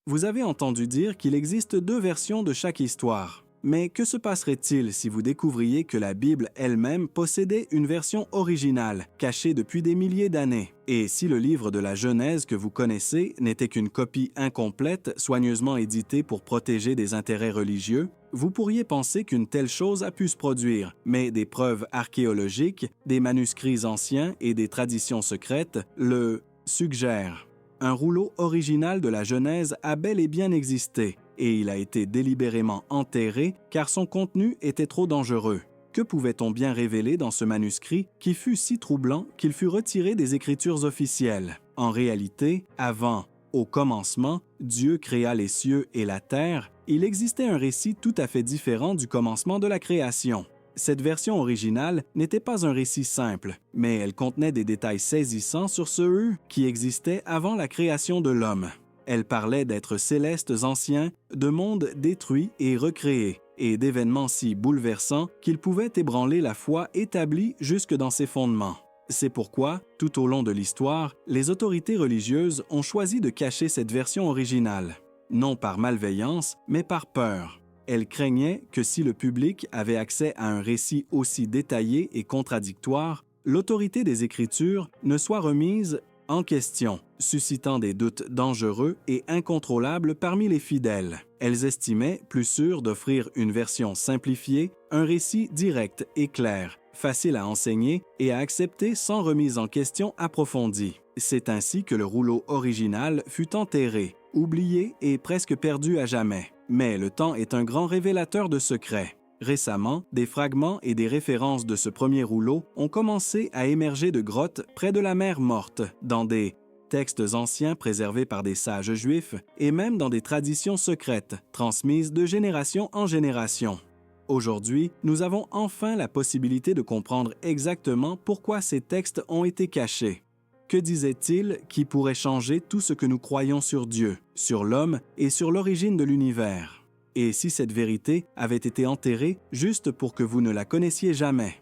Vous avez entendu dire qu'il existe deux versions de chaque histoire. Mais que se passerait-il si vous découvriez que la Bible elle-même possédait une version originale, cachée depuis des milliers d'années? Et si le livre de la Genèse que vous connaissez n'était qu'une copie incomplète, soigneusement éditée pour protéger des intérêts religieux, vous pourriez penser qu'une telle chose a pu se produire, mais des preuves archéologiques, des manuscrits anciens et des traditions secrètes le suggèrent. Un rouleau original de la Genèse a bel et bien existé, et il a été délibérément enterré car son contenu était trop dangereux. Que pouvait-on bien révéler dans ce manuscrit qui fut si troublant qu'il fut retiré des Écritures officielles? En réalité, avant, au commencement, Dieu créa les cieux et la terre, il existait un récit tout à fait différent du commencement de la création. Cette version originale n'était pas un récit simple, mais elle contenait des détails saisissants sur ceux qui existaient avant la création de l'homme. Elle parlait d'êtres célestes anciens, de mondes détruits et recréés, et d'événements si bouleversants qu'ils pouvaient ébranler la foi établie jusque dans ses fondements. C'est pourquoi, tout au long de l'histoire, les autorités religieuses ont choisi de cacher cette version originale, non par malveillance, mais par peur. Elles craignaient que si le public avait accès à un récit aussi détaillé et contradictoire, l'autorité des Écritures ne soit remise en question, suscitant des doutes dangereux et incontrôlables parmi les fidèles. Elles estimaient plus sûr d'offrir une version simplifiée, un récit direct et clair, facile à enseigner et à accepter sans remise en question approfondie. C'est ainsi que le rouleau original fut enterré, oublié et presque perdu à jamais. Mais le temps est un grand révélateur de secrets. Récemment, des fragments et des références de ce premier rouleau ont commencé à émerger de grottes près de la mer Morte, dans des textes anciens préservés par des sages juifs et même dans des traditions secrètes transmises de génération en génération. Aujourd'hui, nous avons enfin la possibilité de comprendre exactement pourquoi ces textes ont été cachés. Que disait-il qui pourrait changer tout ce que nous croyons sur Dieu, sur l'homme et sur l'origine de l'univers? Et si cette vérité avait été enterrée juste pour que vous ne la connaissiez jamais?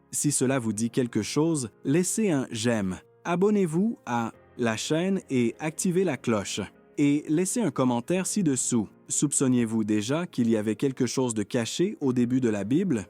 Si cela vous dit quelque chose, laissez un « j'aime », abonnez-vous à la chaîne et activez la cloche. Et laissez un commentaire ci-dessous. Soupçonniez-vous déjà qu'il y avait quelque chose de caché au début de la Bible?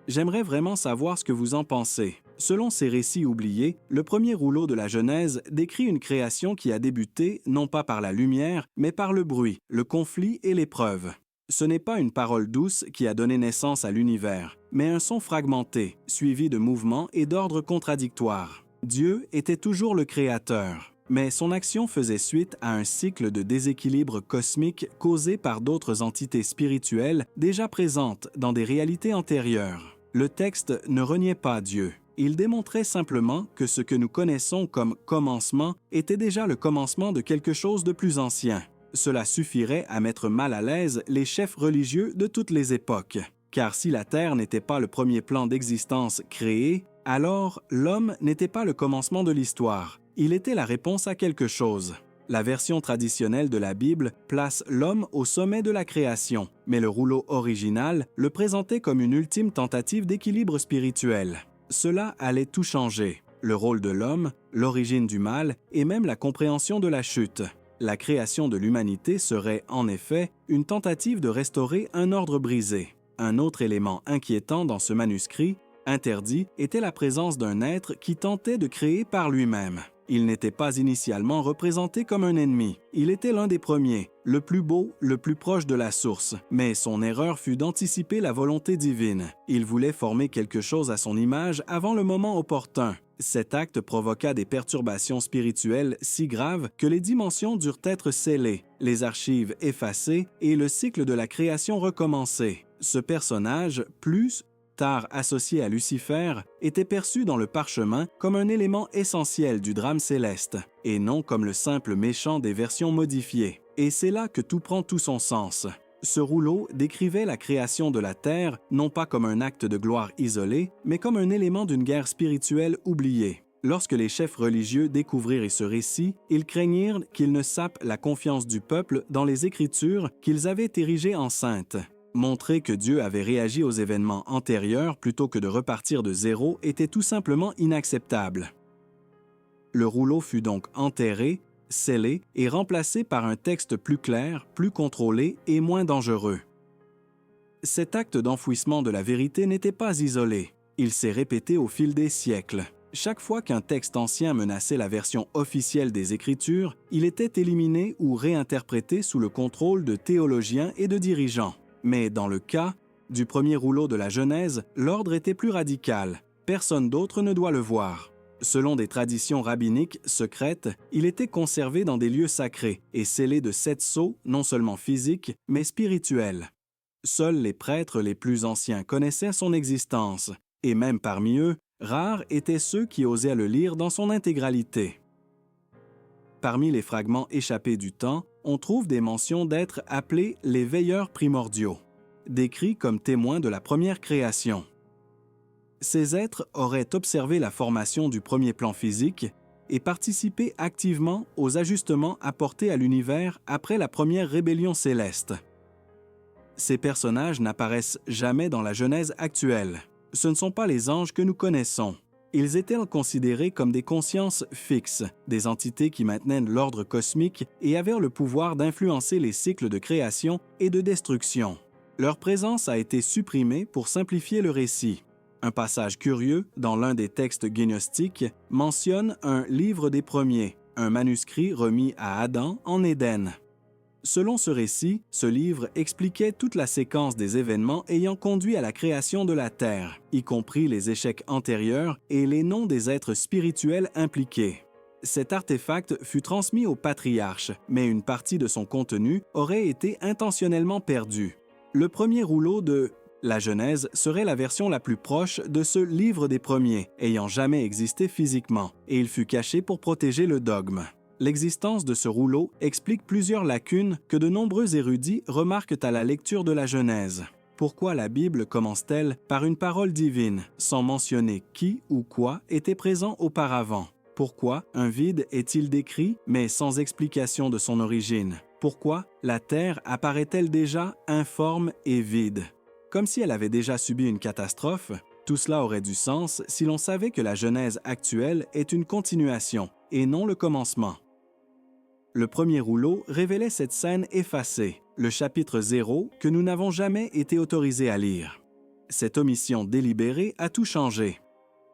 J'aimerais vraiment savoir ce que vous en pensez. Selon ces récits oubliés, le premier rouleau de la Genèse décrit une création qui a débuté non pas par la lumière, mais par le bruit, le conflit et l'épreuve. Ce n'est pas une parole douce qui a donné naissance à l'univers, mais un son fragmenté, suivi de mouvements et d'ordres contradictoires. Dieu était toujours le créateur, mais son action faisait suite à un cycle de déséquilibre cosmique causé par d'autres entités spirituelles déjà présentes dans des réalités antérieures. Le texte ne reniait pas Dieu. Il démontrait simplement que ce que nous connaissons comme commencement était déjà le commencement de quelque chose de plus ancien. Cela suffirait à mettre mal à l'aise les chefs religieux de toutes les époques. Car si la Terre n'était pas le premier plan d'existence créé, alors l'homme n'était pas le commencement de l'histoire. Il était la réponse à quelque chose. La version traditionnelle de la Bible place l'homme au sommet de la création, mais le rouleau original le présentait comme une ultime tentative d'équilibre spirituel. Cela allait tout changer. Le rôle de l'homme, l'origine du mal et même la compréhension de la chute. La création de l'humanité serait, en effet, une tentative de restaurer un ordre brisé. Un autre élément inquiétant dans ce manuscrit, interdit, était la présence d'un être qui tentait de créer par lui-même. Il n'était pas initialement représenté comme un ennemi. Il était l'un des premiers, le plus beau, le plus proche de la source. Mais son erreur fut d'anticiper la volonté divine. Il voulait former quelque chose à son image avant le moment opportun. Cet acte provoqua des perturbations spirituelles si graves que les dimensions durent être scellées, les archives effacées et le cycle de la création recommencé. Ce personnage, plus tard associé à Lucifer, était perçu dans le parchemin comme un élément essentiel du drame céleste, et non comme le simple méchant des versions modifiées. Et c'est là que tout prend tout son sens. Ce rouleau décrivait la création de la Terre non pas comme un acte de gloire isolé, mais comme un élément d'une guerre spirituelle oubliée. Lorsque les chefs religieux découvrirent ce récit, ils craignirent qu'il ne sape la confiance du peuple dans les Écritures qu'ils avaient érigées en saintes. Montrer que Dieu avait réagi aux événements antérieurs plutôt que de repartir de zéro était tout simplement inacceptable. Le rouleau fut donc enterré, scellé et remplacé par un texte plus clair, plus contrôlé et moins dangereux. Cet acte d'enfouissement de la vérité n'était pas isolé. Il s'est répété au fil des siècles. Chaque fois qu'un texte ancien menaçait la version officielle des Écritures, il était éliminé ou réinterprété sous le contrôle de théologiens et de dirigeants. Mais dans le cas du premier rouleau de la Genèse, l'ordre était plus radical. Personne d'autre ne doit le voir. Selon des traditions rabbiniques secrètes, il était conservé dans des lieux sacrés et scellé de 7 sceaux, non seulement physiques, mais spirituels. Seuls les prêtres les plus anciens connaissaient son existence, et même parmi eux, rares étaient ceux qui osaient le lire dans son intégralité. Parmi les fragments échappés du temps, on trouve des mentions d'êtres appelés les veilleurs primordiaux, décrits comme témoins de la première création. Ces êtres auraient observé la formation du premier plan physique et participé activement aux ajustements apportés à l'univers après la première rébellion céleste. Ces personnages n'apparaissent jamais dans la Genèse actuelle. Ce ne sont pas les anges que nous connaissons. Ils étaient considérés comme des consciences fixes, des entités qui maintenaient l'ordre cosmique et avaient le pouvoir d'influencer les cycles de création et de destruction. Leur présence a été supprimée pour simplifier le récit. Un passage curieux, dans l'un des textes gnostiques, mentionne un « livre des premiers », un manuscrit remis à Adam en Éden. Selon ce récit, ce livre expliquait toute la séquence des événements ayant conduit à la création de la Terre, y compris les échecs antérieurs et les noms des êtres spirituels impliqués. Cet artefact fut transmis aux patriarches, mais une partie de son contenu aurait été intentionnellement perdue. Le premier rouleau de la Genèse serait la version la plus proche de ce livre des premiers, ayant jamais existé physiquement, et il fut caché pour protéger le dogme. L'existence de ce rouleau explique plusieurs lacunes que de nombreux érudits remarquent à la lecture de la Genèse. Pourquoi la Bible commence-t-elle par une parole divine, sans mentionner qui ou quoi était présent auparavant? Pourquoi un vide est-il décrit, mais sans explication de son origine? Pourquoi la terre apparaît-elle déjà informe et vide? Comme si elle avait déjà subi une catastrophe, tout cela aurait du sens si l'on savait que la Genèse actuelle est une continuation et non le commencement. Le premier rouleau révélait cette scène effacée, le chapitre 0 que nous n'avons jamais été autorisés à lire. Cette omission délibérée a tout changé.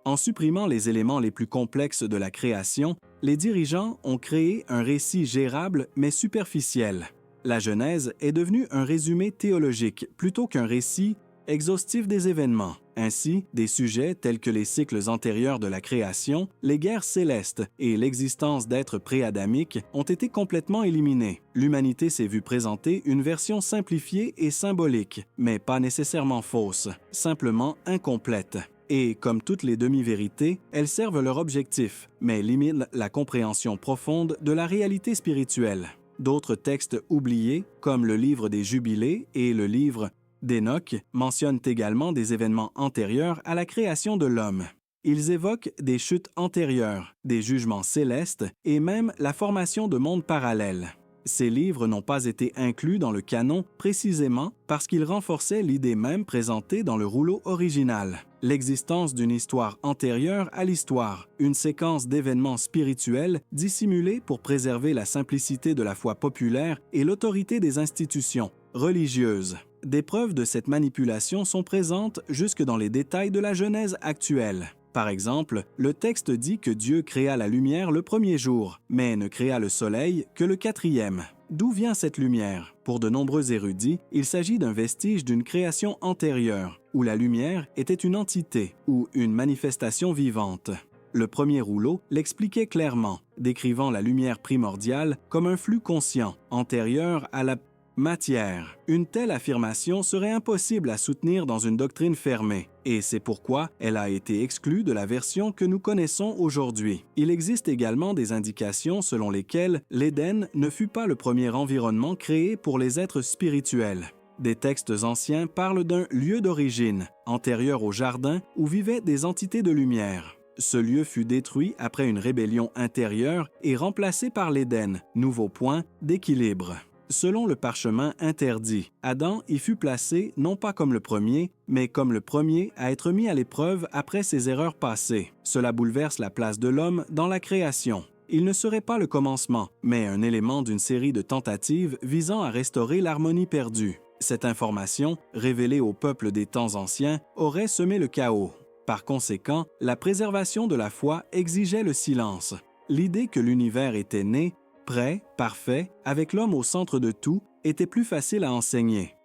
En supprimant les éléments les plus complexes de la création, les dirigeants ont créé un récit gérable mais superficiel. La Genèse est devenue un résumé théologique plutôt qu'un récit exhaustif des événements. Ainsi, des sujets tels que les cycles antérieurs de la création, les guerres célestes et l'existence d'êtres pré-adamiques ont été complètement éliminés. L'humanité s'est vue présenter une version simplifiée et symbolique, mais pas nécessairement fausse, simplement incomplète. Et, comme toutes les demi-vérités, elles servent leur objectif, mais limitent la compréhension profonde de la réalité spirituelle. D'autres textes oubliés, comme le livre des Jubilés et le livre d'Enoch, mentionnent également des événements antérieurs à la création de l'homme. Ils évoquent des chutes antérieures, des jugements célestes et même la formation de mondes parallèles. Ces livres n'ont pas été inclus dans le canon précisément parce qu'ils renforçaient l'idée même présentée dans le rouleau original, l'existence d'une histoire antérieure à l'histoire, une séquence d'événements spirituels dissimulés pour préserver la simplicité de la foi populaire et l'autorité des institutions religieuses. Des preuves de cette manipulation sont présentes jusque dans les détails de la Genèse actuelle. Par exemple, le texte dit que Dieu créa la lumière le premier jour, mais ne créa le soleil que le quatrième. D'où vient cette lumière? Pour de nombreux érudits, il s'agit d'un vestige d'une création antérieure, où la lumière était une entité ou une manifestation vivante. Le premier rouleau l'expliquait clairement, décrivant la lumière primordiale comme un flux conscient, antérieur à la matière. Une telle affirmation serait impossible à soutenir dans une doctrine fermée, et c'est pourquoi elle a été exclue de la version que nous connaissons aujourd'hui. Il existe également des indications selon lesquelles l'Éden ne fut pas le premier environnement créé pour les êtres spirituels. Des textes anciens parlent d'un lieu d'origine, antérieur au jardin, où vivaient des entités de lumière. Ce lieu fut détruit après une rébellion intérieure et remplacé par l'Éden, nouveau point d'équilibre. Selon le parchemin interdit, Adam y fut placé non pas comme le premier, mais comme le premier à être mis à l'épreuve après ses erreurs passées. Cela bouleverse la place de l'homme dans la création. il ne serait pas le commencement, mais un élément d'une série de tentatives visant à restaurer l'harmonie perdue. Cette information, révélée au peuple des temps anciens, aurait semé le chaos. Par conséquent, la préservation de la foi exigeait le silence. L'idée que l'univers était né, prêt, parfait, avec l'homme au centre de tout, était plus facile à enseigner.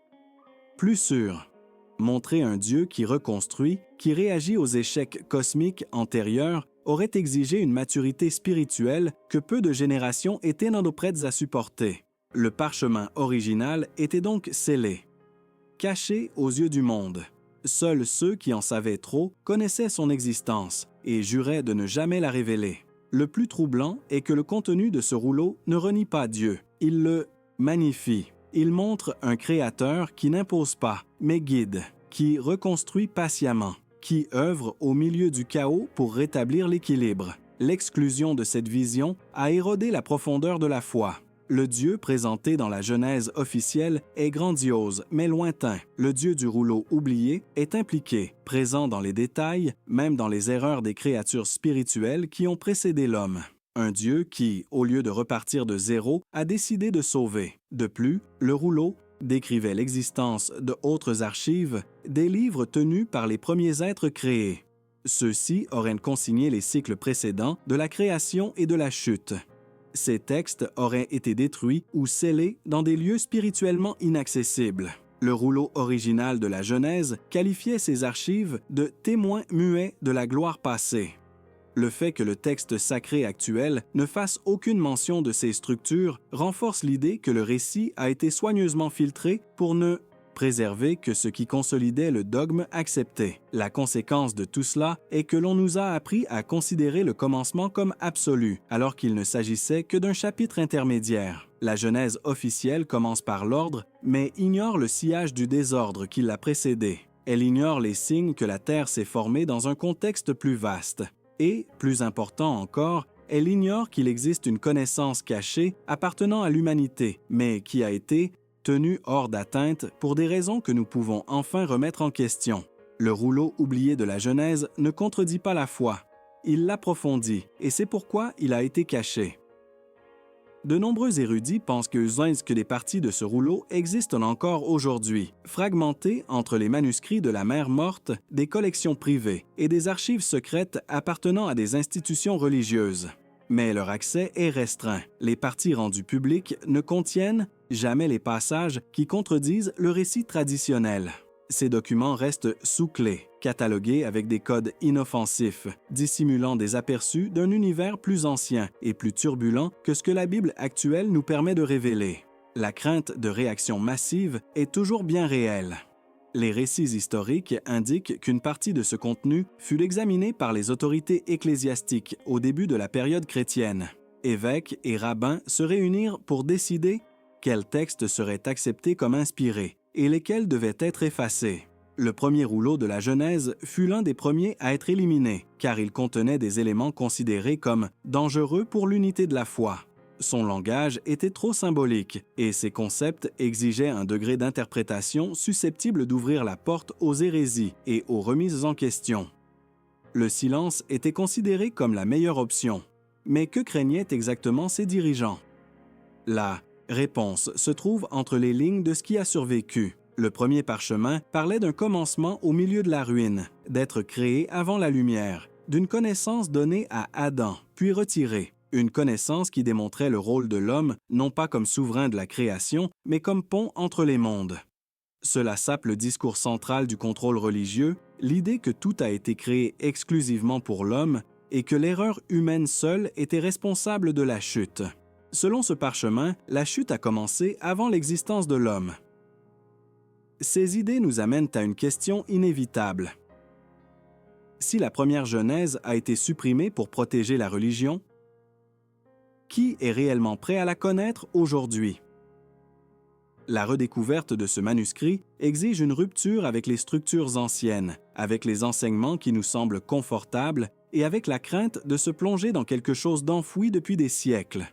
Plus sûr. Montrer un Dieu qui reconstruit, qui réagit aux échecs cosmiques antérieurs, aurait exigé une maturité spirituelle que peu de générations étaient non prêtes à supporter. Le parchemin original était donc scellé. Caché aux yeux du monde. Seuls ceux qui en savaient trop connaissaient son existence et juraient de ne jamais la révéler. Le plus troublant est que le contenu de ce rouleau ne renie pas Dieu, il le magnifie. Il montre un créateur qui n'impose pas, mais guide, qui reconstruit patiemment, qui œuvre au milieu du chaos pour rétablir l'équilibre. L'exclusion de cette vision a érodé la profondeur de la foi. Le Dieu présenté dans la Genèse officielle est grandiose, mais lointain. Le Dieu du rouleau oublié est impliqué, présent dans les détails, même dans les erreurs des créatures spirituelles qui ont précédé l'homme. Un Dieu qui, au lieu de repartir de zéro, a décidé de sauver. De plus, le rouleau décrivait l'existence d'autres archives, des livres tenus par les premiers êtres créés. Ceux-ci auraient consigné les cycles précédents de la création et de la chute. Ces textes auraient été détruits ou scellés dans des lieux spirituellement inaccessibles. Le rouleau original de la Genèse qualifiait ces archives de « témoins muets de la gloire passée ». Le fait que le texte sacré actuel ne fasse aucune mention de ces structures renforce l'idée que le récit a été soigneusement filtré pour ne préserver que ce qui consolidait le dogme accepté. La conséquence de tout cela est que l'on nous a appris à considérer le commencement comme absolu, alors qu'il ne s'agissait que d'un chapitre intermédiaire. La Genèse officielle commence par l'ordre, mais ignore le sillage du désordre qui l'a précédé. Elle ignore les signes que la Terre s'est formée dans un contexte plus vaste. Et, plus important encore, elle ignore qu'il existe une connaissance cachée appartenant à l'humanité, mais qui a été tenue hors d'atteinte pour des raisons que nous pouvons enfin remettre en question. Le rouleau oublié de la Genèse ne contredit pas la foi. Il l'approfondit, et c'est pourquoi il a été caché. De nombreux érudits pensent que des parties de ce rouleau existent encore aujourd'hui, fragmentées entre les manuscrits de la mer morte, des collections privées et des archives secrètes appartenant à des institutions religieuses. Mais leur accès est restreint. Les parties rendues publiques ne contiennent jamais les passages qui contredisent le récit traditionnel. Ces documents restent sous clé, catalogués avec des codes inoffensifs, dissimulant des aperçus d'un univers plus ancien et plus turbulent que ce que la Bible actuelle nous permet de révéler. La crainte de réactions massives est toujours bien réelle. Les récits historiques indiquent qu'une partie de ce contenu fut examinée par les autorités ecclésiastiques au début de la période chrétienne. Évêques et rabbins se réunirent pour décider quels textes seraient acceptés comme inspirés et lesquels devaient être effacés. Le premier rouleau de la Genèse fut l'un des premiers à être éliminé, car il contenait des éléments considérés comme dangereux pour l'unité de la foi. Son langage était trop symbolique, et ses concepts exigeaient un degré d'interprétation susceptible d'ouvrir la porte aux hérésies et aux remises en question. Le silence était considéré comme la meilleure option. Mais que craignaient exactement ses dirigeants? La réponse se trouve entre les lignes de ce qui a survécu. Le premier parchemin parlait d'un commencement au milieu de la ruine, d'être créé avant la lumière, d'une connaissance donnée à Adam, puis retirée. Une connaissance qui démontrait le rôle de l'homme, non pas comme souverain de la création, mais comme pont entre les mondes. Cela sape le discours central du contrôle religieux, l'idée que tout a été créé exclusivement pour l'homme et que l'erreur humaine seule était responsable de la chute. Selon ce parchemin, la chute a commencé avant l'existence de l'homme. Ces idées nous amènent à une question inévitable. Si la première Genèse a été supprimée pour protéger la religion, qui est réellement prêt à la connaître aujourd'hui? La redécouverte de ce manuscrit exige une rupture avec les structures anciennes, avec les enseignements qui nous semblent confortables et avec la crainte de se plonger dans quelque chose d'enfoui depuis des siècles.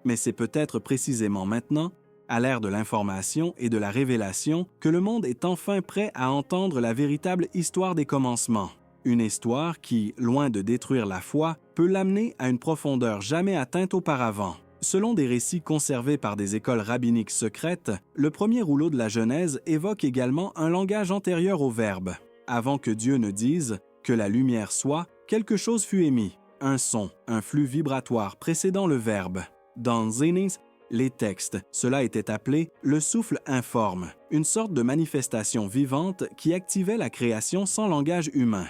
Mais c'est peut-être précisément maintenant, à l'ère de l'information et de la révélation, que le monde est enfin prêt à entendre la véritable histoire des commencements. Une histoire qui, loin de détruire la foi, peut l'amener à une profondeur jamais atteinte auparavant. Selon des récits conservés par des écoles rabbiniques secrètes, le premier rouleau de la Genèse évoque également un langage antérieur au Verbe. Avant que Dieu ne dise « que la lumière soit », quelque chose fut émis, un son, un flux vibratoire précédant le Verbe. Dans Zénis, les textes, cela était appelé le souffle informe, une sorte de manifestation vivante qui activait la création sans langage humain.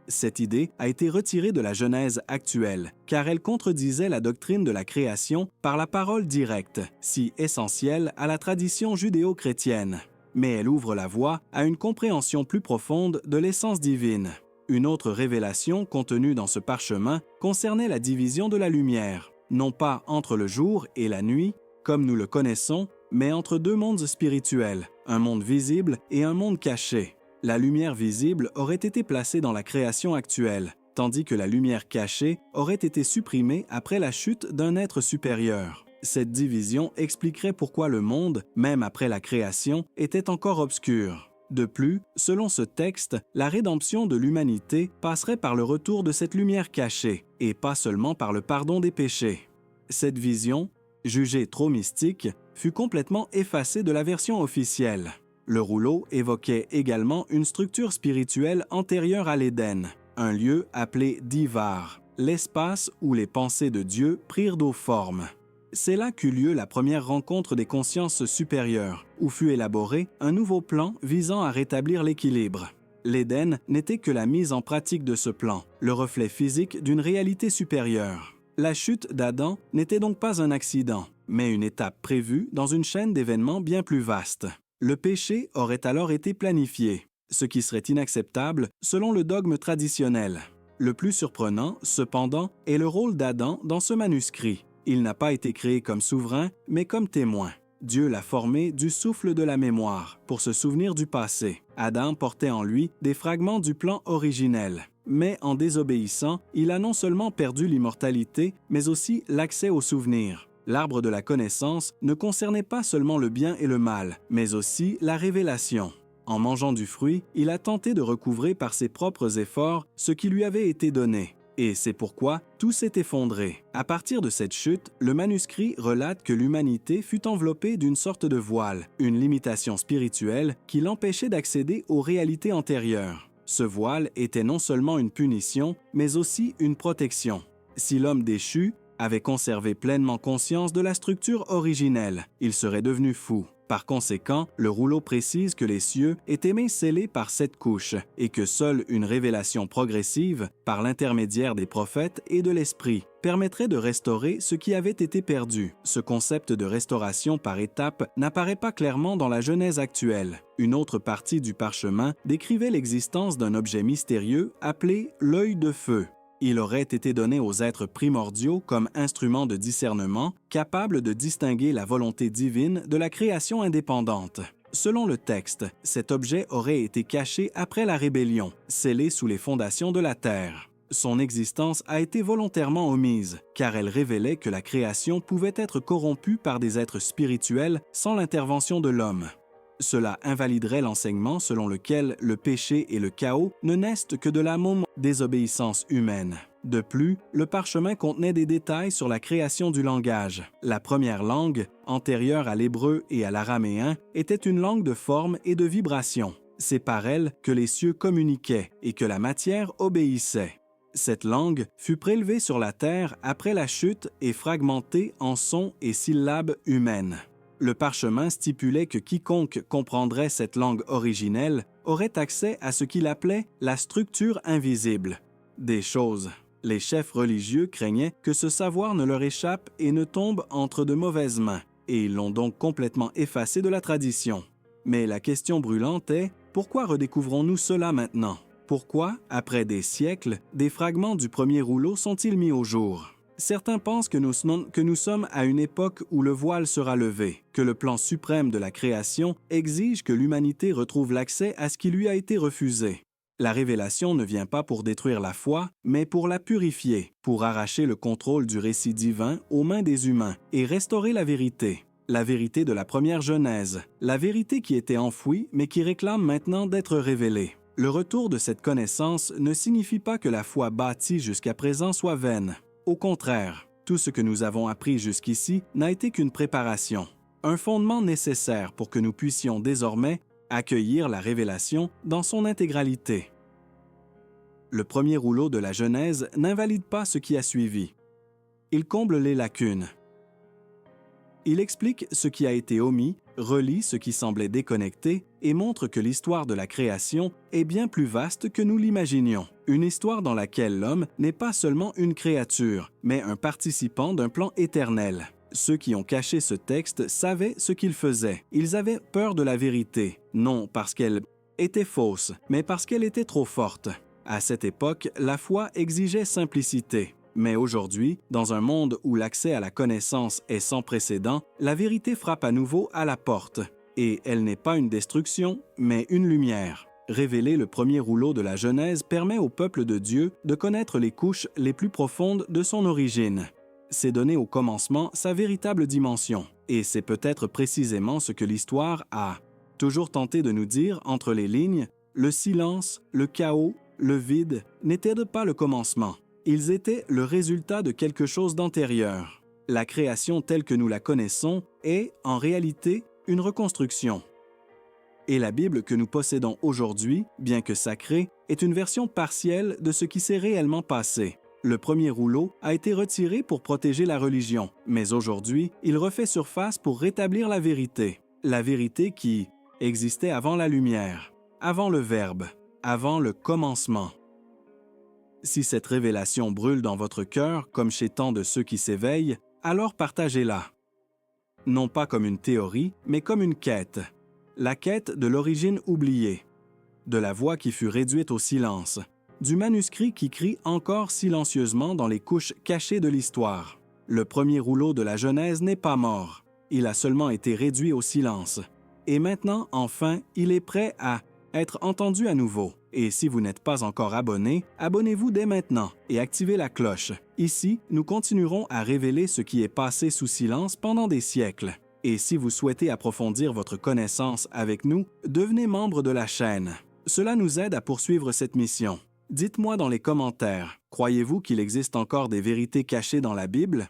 Cette idée a été retirée de la Genèse actuelle, car elle contredisait la doctrine de la création par la parole directe, si essentielle à la tradition judéo-chrétienne. Mais elle ouvre la voie à une compréhension plus profonde de l'essence divine. Une autre révélation contenue dans ce parchemin concernait la division de la lumière, non pas entre le jour et la nuit, comme nous le connaissons, mais entre deux mondes spirituels, un monde visible et un monde caché. La lumière visible aurait été placée dans la création actuelle, tandis que la lumière cachée aurait été supprimée après la chute d'un être supérieur. Cette division expliquerait pourquoi le monde, même après la création, était encore obscur. De plus, selon ce texte, la rédemption de l'humanité passerait par le retour de cette lumière cachée, et pas seulement par le pardon des péchés. Cette vision, jugée trop mystique, fut complètement effacée de la version officielle. Le rouleau évoquait également une structure spirituelle antérieure à l'Éden, un lieu appelé Divar, l'espace où les pensées de Dieu prirent d'autres formes. C'est là qu'eut lieu la première rencontre des consciences supérieures, où fut élaboré un nouveau plan visant à rétablir l'équilibre. L'Éden n'était que la mise en pratique de ce plan, le reflet physique d'une réalité supérieure. La chute d'Adam n'était donc pas un accident, mais une étape prévue dans une chaîne d'événements bien plus vaste. Le péché aurait alors été planifié, ce qui serait inacceptable selon le dogme traditionnel. Le plus surprenant, cependant, est le rôle d'Adam dans ce manuscrit. Il n'a pas été créé comme souverain, mais comme témoin. Dieu l'a formé du souffle de la mémoire, pour se souvenir du passé. Adam portait en lui des fragments du plan originel. Mais en désobéissant, il a non seulement perdu l'immortalité, mais aussi l'accès aux souvenirs. L'arbre de la connaissance ne concernait pas seulement le bien et le mal, mais aussi la révélation. En mangeant du fruit, il a tenté de recouvrer par ses propres efforts ce qui lui avait été donné. Et c'est pourquoi tout s'est effondré. À partir de cette chute, le manuscrit relate que l'humanité fut enveloppée d'une sorte de voile, une limitation spirituelle qui l'empêchait d'accéder aux réalités antérieures. Ce voile était non seulement une punition, mais aussi une protection. Si l'homme déchu avait conservé pleinement conscience de la structure originelle, il serait devenu fou. Par conséquent, le rouleau précise que les cieux étaient scellés par 7 couches et que seule une révélation progressive, par l'intermédiaire des prophètes et de l'Esprit, permettrait de restaurer ce qui avait été perdu. Ce concept de restauration par étapes n'apparaît pas clairement dans la Genèse actuelle. Une autre partie du parchemin décrivait l'existence d'un objet mystérieux appelé l'œil de feu. Il aurait été donné aux êtres primordiaux comme instrument de discernement, capable de distinguer la volonté divine de la création indépendante. Selon le texte, cet objet aurait été caché après la rébellion, scellé sous les fondations de la terre. Son existence a été volontairement omise, car elle révélait que la création pouvait être corrompue par des êtres spirituels sans l'intervention de l'homme. Cela invaliderait l'enseignement selon lequel le péché et le chaos ne naissent que de la môme désobéissance humaine. De plus, le parchemin contenait des détails sur la création du langage. La première langue, antérieure à l'hébreu et à l'araméen, était une langue de forme et de vibration. C'est par elle que les cieux communiquaient et que la matière obéissait. Cette langue fut prélevée sur la terre après la chute et fragmentée en sons et syllabes humaines. Le parchemin stipulait que quiconque comprendrait cette langue originelle aurait accès à ce qu'il appelait la structure invisible. Des choses. Les chefs religieux craignaient que ce savoir ne leur échappe et ne tombe entre de mauvaises mains, et ils l'ont donc complètement effacé de la tradition. Mais la question brûlante est, pourquoi redécouvrons-nous cela maintenant? Pourquoi, après des siècles, des fragments du premier rouleau sont-ils mis au jour? Certains pensent que nous sommes à une époque où le voile sera levé, que le plan suprême de la création exige que l'humanité retrouve l'accès à ce qui lui a été refusé. La révélation ne vient pas pour détruire la foi, mais pour la purifier, pour arracher le contrôle du récit divin aux mains des humains et restaurer la vérité de la première Genèse, la vérité qui était enfouie mais qui réclame maintenant d'être révélée. Le retour de cette connaissance ne signifie pas que la foi bâtie jusqu'à présent soit vaine. Au contraire, tout ce que nous avons appris jusqu'ici n'a été qu'une préparation, un fondement nécessaire pour que nous puissions désormais accueillir la révélation dans son intégralité. Le premier rouleau de la Genèse n'invalide pas ce qui a suivi. Il comble les lacunes. Il explique ce qui a été omis, relie ce qui semblait déconnecté et montre que l'histoire de la création est bien plus vaste que nous l'imaginions. Une histoire dans laquelle l'homme n'est pas seulement une créature, mais un participant d'un plan éternel. Ceux qui ont caché ce texte savaient ce qu'ils faisaient. Ils avaient peur de la vérité, non parce qu'elle était fausse, mais parce qu'elle était trop forte. À cette époque, la foi exigeait simplicité. Mais aujourd'hui, dans un monde où l'accès à la connaissance est sans précédent, la vérité frappe à nouveau à la porte. Et elle n'est pas une destruction, mais une lumière. Révéler le premier rouleau de la Genèse permet au peuple de Dieu de connaître les couches les plus profondes de son origine. C'est donner au commencement sa véritable dimension. Et c'est peut-être précisément ce que l'histoire a toujours tenté de nous dire entre les lignes. Le silence, le chaos, le vide n'étaient pas le commencement. Ils étaient le résultat de quelque chose d'antérieur. La création telle que nous la connaissons est, en réalité, une reconstruction. Et la Bible que nous possédons aujourd'hui, bien que sacrée, est une version partielle de ce qui s'est réellement passé. Le premier rouleau a été retiré pour protéger la religion, mais aujourd'hui, il refait surface pour rétablir la vérité qui existait avant la lumière, avant le Verbe, avant le commencement. Si cette révélation brûle dans votre cœur, comme chez tant de ceux qui s'éveillent, alors partagez-la. Non pas comme une théorie, mais comme une quête. La quête de l'origine oubliée, de la voix qui fut réduite au silence, du manuscrit qui crie encore silencieusement dans les couches cachées de l'histoire. Le premier rouleau de la Genèse n'est pas mort, il a seulement été réduit au silence. Et maintenant, enfin, il est prêt à être entendu à nouveau. Et si vous n'êtes pas encore abonné, abonnez-vous dès maintenant et activez la cloche. Ici, nous continuerons à révéler ce qui est passé sous silence pendant des siècles. Et si vous souhaitez approfondir votre connaissance avec nous, devenez membre de la chaîne. Cela nous aide à poursuivre cette mission. Dites-moi dans les commentaires, croyez-vous qu'il existe encore des vérités cachées dans la Bible?